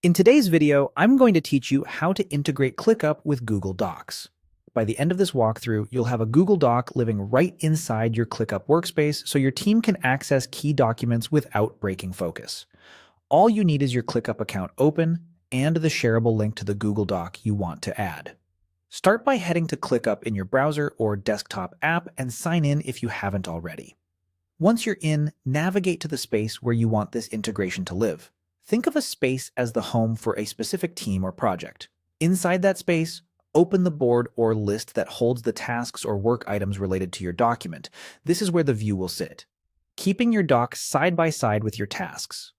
In today's video, I'm going to teach you how to integrate ClickUp with Google Docs. By the end of this walkthrough, you'll have a Google Doc living right inside your ClickUp workspace so your team can access key documents without breaking focus. All you need is your ClickUp account open and the shareable link to the Google Doc you want to add. Start by heading to ClickUp in your browser or desktop app and sign in if you haven't already. Once you're in, navigate to the space where you want this integration to live. Think of a space as the home for a specific team or project. Inside that space, open the board or list that holds the tasks or work items related to your document. This is where the view will sit, keeping your doc side by side with your tasks.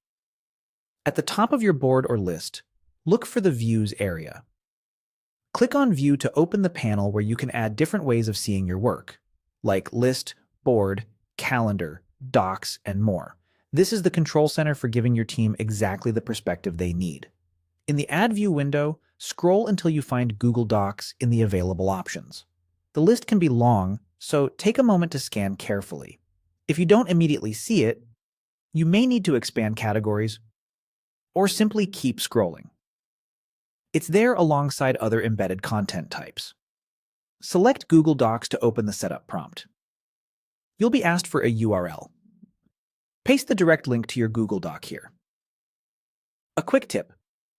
At the top of your board or list, look for the Views area. Click on View to open the panel where you can add different ways of seeing your work, like List, Board, Calendar, Docs, and more. This is the control center for giving your team exactly the perspective they need. In the Add View window, scroll until you find Google Docs in the available options. The list can be long, so take a moment to scan carefully. If you don't immediately see it, you may need to expand categories or simply keep scrolling. It's there alongside other embedded content types. Select Google Docs to open the setup prompt. You'll be asked for a URL. Paste the direct link to your Google Doc here. A quick tip: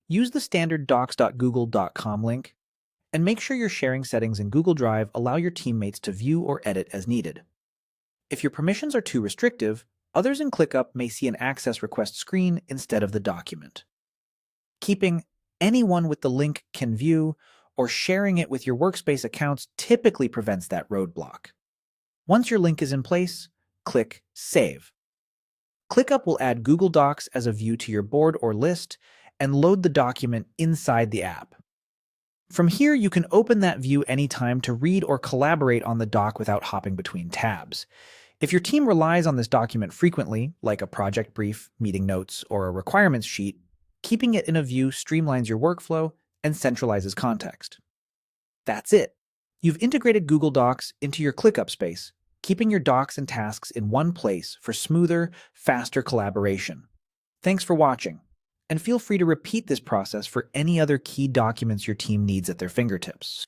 use the standard docs.google.com link and make sure your sharing settings in Google Drive allow your teammates to view or edit as needed. If your permissions are too restrictive, others in ClickUp may see an access request screen instead of the document. Keeping anyone with the link can view or sharing it with your workspace accounts typically prevents that roadblock. Once your link is in place, click Save. ClickUp will add Google Docs as a view to your board or list and load the document inside the app. From here, you can open that view anytime to read or collaborate on the doc without hopping between tabs. If your team relies on this document frequently, like a project brief, meeting notes, or a requirements sheet, keeping it in a view streamlines your workflow and centralizes context. That's it. You've integrated Google Docs into your ClickUp space, keeping your docs and tasks in one place for smoother, faster collaboration. Thanks for watching, and feel free to repeat this process for any other key documents your team needs at their fingertips.